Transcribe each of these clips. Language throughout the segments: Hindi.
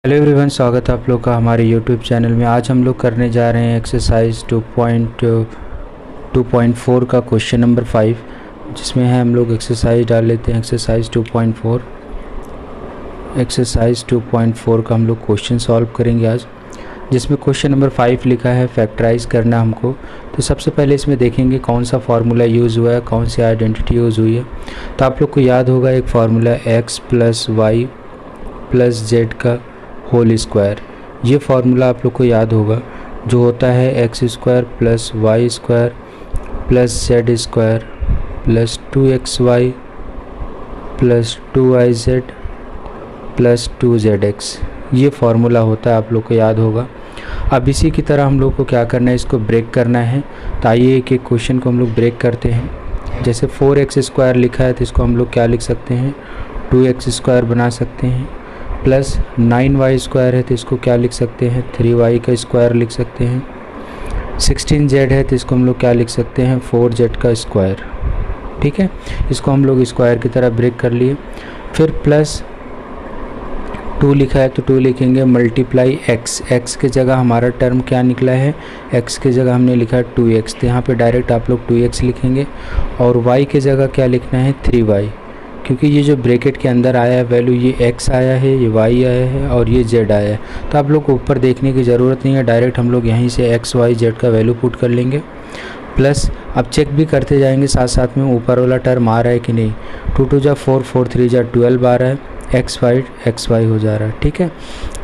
हेलो एवरीवन, स्वागत है आप लोग का हमारे यूट्यूब चैनल में। आज हम लोग करने जा रहे हैं एक्सरसाइज 2.4 का क्वेश्चन नंबर 5, जिसमें है हम लोग एक्सरसाइज डाल लेते हैं। एक्सरसाइज 2.4 का हम लोग क्वेश्चन सॉल्व करेंगे आज, जिसमें क्वेश्चन नंबर 5 लिखा है फैक्टराइज करना हमको। तो सबसे पहले इसमें देखेंगे कौन सा फार्मूला यूज़ हुआ है, कौन सी आइडेंटिटी यूज़ हुई है। तो आप लोग को याद होगा एक फार्मूला x + y + z का होल स्क्वायर। ये फार्मूला आप लोग को याद होगा, जो होता है x² + y² + z² + 2xy + 2yz + 2zx। ये फार्मूला होता है, आप लोग को याद होगा। अब इसी की तरह हम लोग को क्या करना है, इसको ब्रेक करना है। तो आइए एक एक क्वेश्चन को हम लोग ब्रेक करते हैं। जैसे 4x² लिखा है तो इसको हम लोग क्या लिख सकते हैं, 2x² बना सकते हैं। प्लस 9y² है तो इसको क्या लिख सकते हैं, 3y का स्क्वायर लिख सकते हैं। 16z है तो इसको हम लोग क्या लिख सकते हैं, 4z का स्क्वायर। ठीक है, इसको हम लोग स्क्वायर की तरह ब्रेक कर लिए। फिर प्लस 2 लिखा है तो 2 लिखेंगे मल्टीप्लाई x के जगह हमारा टर्म क्या निकला है, x के जगह हमने लिखा है 2x, तो यहाँ पे डायरेक्ट आप लोग 2x लिखेंगे। और y के जगह क्या लिखना है, 3y, क्योंकि ये जो ब्रैकेट के अंदर आया है वैल्यू, ये x आया है, ये y आया है और ये z आया है। तो आप लोग को ऊपर देखने की ज़रूरत नहीं है, डायरेक्ट हम लोग यहीं से x y z का वैल्यू पुट कर लेंगे। प्लस अब चेक भी करते जाएंगे साथ साथ में ऊपर वाला टर्म आ रहा है कि नहीं। 2 2 जा 4, 4 3 जा 12 आ रहा है, x y हो जा रहा है। ठीक है,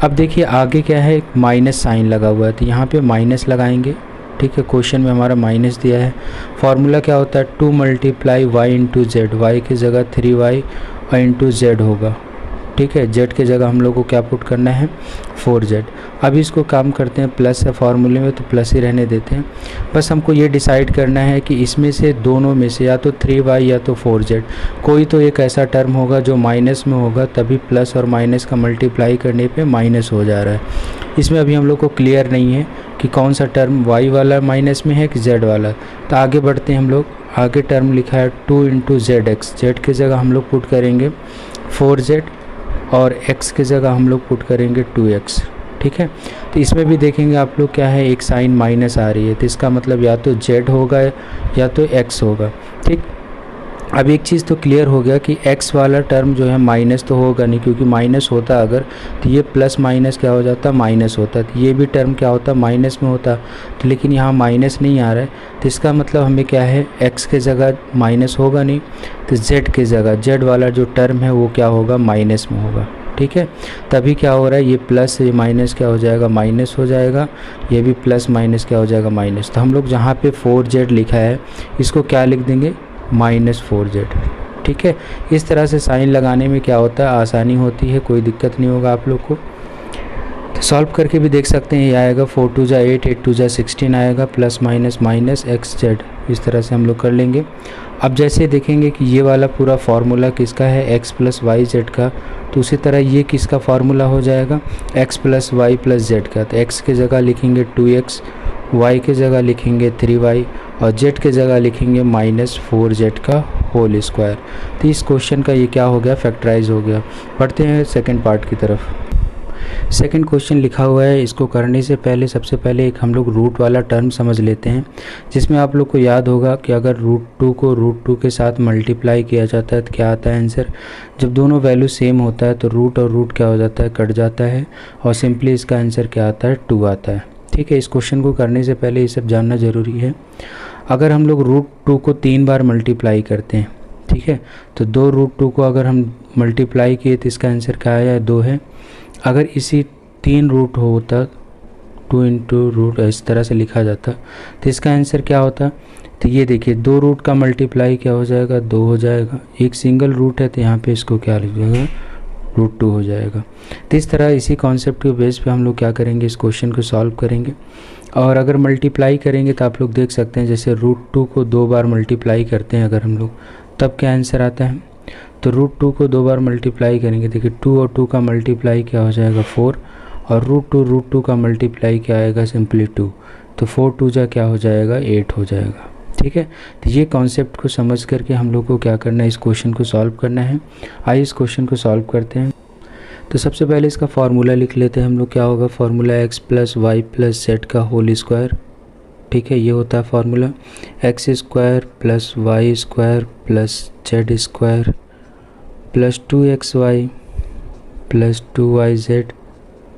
अब देखिए आगे क्या है, एक माइनस साइन लगा हुआ है तो यहाँ पे माइनस लगाएंगे। ठीक है, क्वेश्चन में हमारा माइनस दिया है। फार्मूला क्या होता है, 2 × y × z, y की जगह 3y × z होगा। ठीक है, z के जगह हम लोग को क्या पुट करना है, 4z। अभी इसको काम करते हैं, प्लस है फार्मूले में तो प्लस ही रहने देते हैं। बस हमको ये डिसाइड करना है कि इसमें से दोनों में से या तो 3y या तो 4z, कोई तो एक ऐसा टर्म होगा जो माइनस में होगा, तभी प्लस और माइनस का मल्टीप्लाई करने पे माइनस हो जा रहा है। इसमें अभी हम लोग को क्लियर नहीं है कि कौन सा टर्म y वाला माइनस में है कि z वाला। तो आगे बढ़ते हैं हम लोग। आगे टर्म लिखा है 2 × zx, z के जगह हम लोग पुट करेंगे 4z और x के जगह हम लोग पुट करेंगे 2x। ठीक है, तो इसमें भी देखेंगे आप लोग क्या है, एक साइन माइनस आ रही है, तो इसका मतलब या तो z होगा या तो x होगा। ठीक, अब एक चीज़ तो क्लियर हो गया कि x वाला टर्म जो है माइनस तो होगा नहीं, क्योंकि माइनस होता अगर तो ये प्लस माइनस क्या हो जाता, माइनस होता, तो ये भी टर्म क्या होता, माइनस में होता। तो लेकिन यहाँ माइनस नहीं आ रहा है, तो इसका मतलब हमें क्या है, x के जगह माइनस होगा नहीं, तो z के जगह z वाला जो टर्म है वो क्या होगा, माइनस में होगा। ठीक है, तभी क्या हो रहा है, ये प्लस ये माइनस क्या हो जाएगा, माइनस हो जाएगा, ये भी प्लस माइनस क्या हो जाएगा, माइनस। तो हम लोग जहाँ पे 4z लिखा है इसको क्या लिख देंगे, -4z। ठीक है, इस तरह से साइन लगाने में क्या होता है, आसानी होती है, कोई दिक्कत नहीं होगा आप लोग को। तो सॉल्व करके भी देख सकते हैं, ये आएगा 4 2 जा 8, 8 2 जा 16 आएगा, प्लस माइनस माइनस xz। इस तरह से हम लोग कर लेंगे। अब जैसे देखेंगे कि ये वाला पूरा फार्मूला किसका है, x + y z का, तो उसी तरह ये किसका फार्मूला हो जाएगा, x + y + z का। तो x के जगह लिखेंगे 2x, y के जगह लिखेंगे 3y और z के जगह लिखेंगे -4z का होल स्क्वायर। तो इस क्वेश्चन का ये क्या हो गया, फैक्टराइज हो गया। पढ़ते हैं सेकंड पार्ट की तरफ। सेकंड क्वेश्चन लिखा हुआ है, इसको करने से पहले सबसे पहले एक हम लोग रूट वाला टर्म समझ लेते हैं, जिसमें आप लोग को याद होगा कि अगर √2 को √2 के साथ मल्टीप्लाई किया जाता है तो क्या आता है आंसर। जब दोनों वैल्यू सेम होता है तो रूट और रूट क्या हो जाता है, कट जाता है, और सिंपली इसका आंसर क्या आता है, 2 आता है। ठीक है, इस क्वेश्चन को करने से पहले ये सब जानना ज़रूरी है। अगर हम लोग √2 को 3 बार मल्टीप्लाई करते हैं, ठीक है, तो 2 √2 को अगर हम मल्टीप्लाई किए तो इसका आंसर क्या आया, 2 है। अगर इसी 3 रूट होता, 2 × रूट इस तरह से लिखा जाता, तो इसका आंसर क्या होता। तो ये देखिए 2 रूट का मल्टीप्लाई क्या हो जाएगा, 2 हो जाएगा। एक सिंगल रूट है तो यहाँ पे इसको क्या लिख देगा, √2 हो जाएगा। तो इस तरह इसी कॉन्सेप्ट के बेस पे हम लोग क्या करेंगे, इस क्वेश्चन को सॉल्व करेंगे। और अगर मल्टीप्लाई करेंगे तो आप लोग देख सकते हैं, जैसे √2 को 2 बार मल्टीप्लाई करते हैं अगर हम लोग, तब क्या आंसर आता है। तो √2 को 2 बार मल्टीप्लाई करेंगे, देखिए 2 और 2 का मल्टीप्लाई क्या हो जाएगा, 4, और √2 का मल्टीप्लाई क्या आएगा, सिंपली 2। तो 4 2 जा क्या हो जाएगा, 8 हो जाएगा। ठीक है, तो ये कॉन्सेप्ट को समझ करके हम लोग को क्या करना है, इस क्वेश्चन को सॉल्व करना है। आइए इस क्वेश्चन को सॉल्व करते हैं। तो सबसे पहले इसका फार्मूला लिख लेते हैं हम लोग। क्या होगा formula? X plus y plus z का होल स्क्वायर। ठीक है, ये होता है formula. X square plus y square plus z square plus 2xy plus 2yz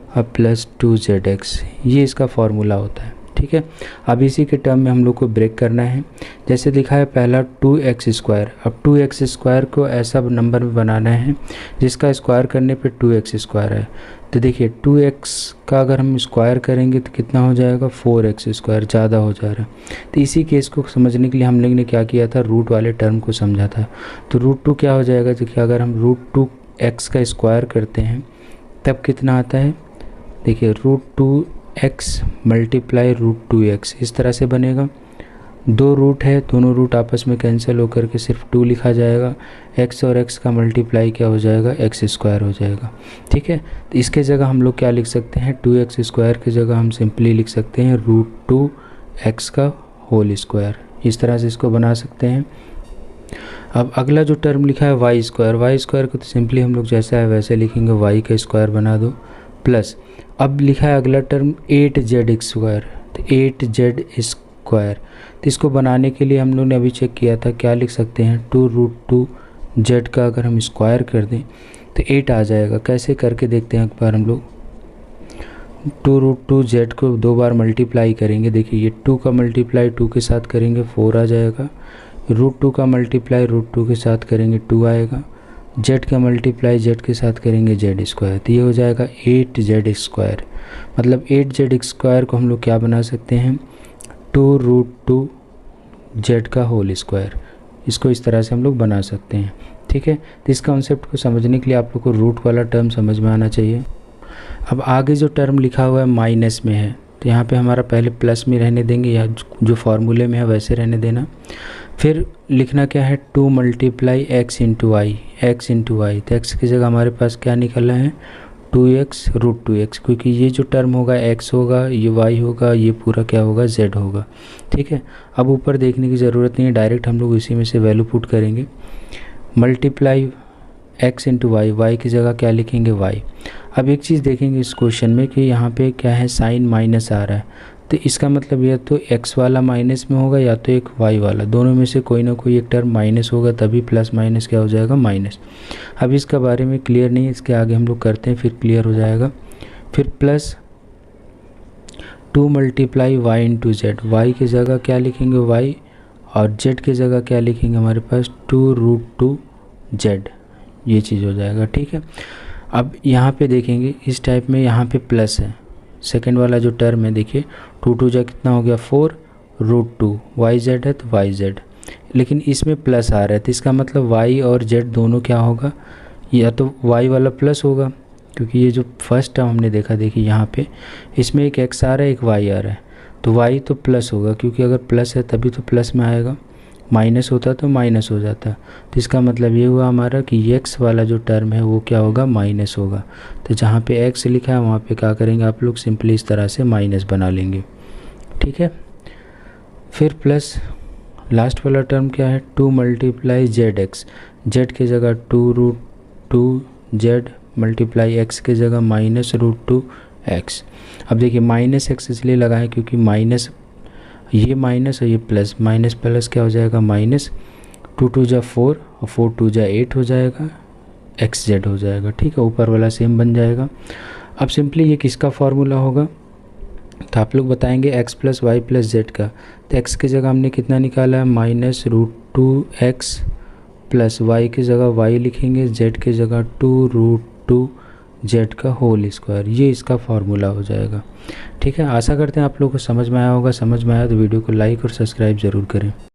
और प्लस 2zx, ये इसका फार्मूला होता है। ठीक है, अब इसी के टर्म में हम लोग को ब्रेक करना है। जैसे लिखा है पहला 2x स्क्वायर, अब 2x स्क्वायर को ऐसा नंबर में बनाना है जिसका स्क्वायर करने पे 2x स्क्वायर है। तो देखिए 2x का अगर हम स्क्वायर करेंगे तो कितना हो जाएगा? 4x स्क्वायर, ज़्यादा हो जा रहा है। तो इसी केस को समझने के लिए हम लोग ने क्या किया था? रूट वाले टर्म को समझा था। तो √2 क्या हो जाएगा? देखिए अगर हम √2x का स्क्वायर करते हैं तब कितना आता है? देखिए √2x मल्टीप्लाई √2x, इस तरह से बनेगा। दो रूट है, दोनों रूट आपस में कैंसिल होकर के सिर्फ 2 लिखा जाएगा। x और x का मल्टीप्लाई क्या हो जाएगा? x स्क्वायर हो जाएगा। ठीक है, तो इसके जगह हम लोग क्या लिख सकते हैं? 2x स्क्वायर की जगह हम सिंपली लिख सकते हैं √2x का होल स्क्वायर। इस तरह से इसको बना सकते हैं। अब अगला जो टर्म लिखा है वाई स्क्वायर को तो सिंपली हम लोग जैसा है वैसे लिखेंगे, y का स्क्वायर बना दो प्लस अब लिखा है अगला टर्म 8z स्क्वायर, तो 8z स्क्वायर। तो इसको बनाने के लिए हम लोग ने अभी चेक किया था, क्या लिख सकते हैं? 2√2z का अगर हम स्क्वायर कर दें तो 8 आ जाएगा। कैसे करके देखते हैं एक बार हम लोग। 2√2z को 2 बार मल्टीप्लाई करेंगे। देखिए ये 2 का मल्टीप्लाई 2 के साथ करेंगे 4 आ जाएगा। √2 का मल्टीप्लाई √2 के साथ करेंगे 2 आएगा। z का मल्टीप्लाई z के साथ करेंगे z स्क्वायर, तो ये हो जाएगा 8z स्क्वायर। मतलब 8z स्क्वायर को हम लोग क्या बना सकते हैं? 2√2z का होल स्क्वायर। इसको इस तरह से हम लोग बना सकते हैं। ठीक है, तो इस कॉन्सेप्ट को समझने के लिए आप लोग को रूट वाला टर्म समझ में आना चाहिए। अब आगे जो टर्म लिखा हुआ है माइनस में है, तो यहाँ पे हमारा पहले प्लस में रहने देंगे, या जो फार्मूले में है वैसे रहने देना। फिर लिखना क्या है? 2 मल्टीप्लाई x इंटू वाई, तो x की जगह हमारे पास क्या निकला है? 2x √2x, क्योंकि ये जो टर्म होगा x होगा, ये y होगा, ये पूरा क्या होगा? z होगा। ठीक है, अब ऊपर देखने की ज़रूरत नहीं है, डायरेक्ट हम लोग इसी में से वैल्यू पुट करेंगे। मल्टीप्लाई x इंटू वाई की जगह क्या लिखेंगे? y। अब एक चीज़ देखेंगे इस क्वेश्चन में कि यहाँ पे क्या है? साइन माइनस आ रहा है, तो इसका मतलब या तो x वाला माइनस में होगा या तो एक y वाला, दोनों में से कोई ना कोई एक टर्म माइनस होगा, तभी प्लस माइनस क्या हो जाएगा? माइनस। अब इसका बारे में क्लियर नहीं है, इसके आगे हम लोग करते हैं फिर क्लियर हो जाएगा। फिर plus 2 multiply y into z, y की जगह क्या लिखेंगे? y, और z की जगह क्या लिखेंगे? हमारे पास 2√2z, ये चीज़ हो जाएगा। ठीक है, अब यहाँ पे देखेंगे इस टाइप में, यहाँ पे प्लस है, सेकेंड वाला जो टर्म है देखिए 2 जा कितना हो गया? 4 √2, yz है तो yz, लेकिन इसमें प्लस आ रहा है, तो इसका मतलब y और z दोनों क्या होगा? या तो y वाला प्लस होगा, क्योंकि ये जो फर्स्ट टर्म हमने देखा, देखिए यहाँ पे इसमें एक x आ रहा है एक y आ रहा है, तो y तो प्लस होगा, क्योंकि अगर प्लस है तभी तो प्लस में आएगा, माइनस होता तो माइनस हो जाता। तो इसका मतलब ये हुआ हमारा कि x वाला जो टर्म है वो क्या होगा? माइनस होगा। तो जहाँ पे x लिखा है वहाँ पे क्या करेंगे आप लोग? सिंपली इस तरह से माइनस बना लेंगे। ठीक है, फिर प्लस लास्ट वाला टर्म क्या है? 2 मल्टीप्लाई zx, z की जगह 2√2z मल्टीप्लाई x की जगह माइनस √2x। अब देखिए माइनस x इसलिए लगा है क्योंकि माइनस, ये माइनस और ये प्लस, माइनस प्लस क्या हो जाएगा? माइनस। 2 जा 4 और 4 जा 8 हो जाएगा, xz हो जाएगा। ठीक है, ऊपर वाला सेम बन जाएगा। अब सिंपली ये किसका फार्मूला होगा? तो आप लोग बताएंगे x plus y plus z का। तो x की जगह हमने कितना निकाला है? माइनस √2x प्लस y की जगह y लिखेंगे, z की जगह 2√2z का होल स्क्वायर, ये इसका फार्मूला हो जाएगा। ठीक है, आशा करते हैं आप लोगों को समझ में आया होगा। समझ में आया तो वीडियो को लाइक और सब्सक्राइब ज़रूर करें।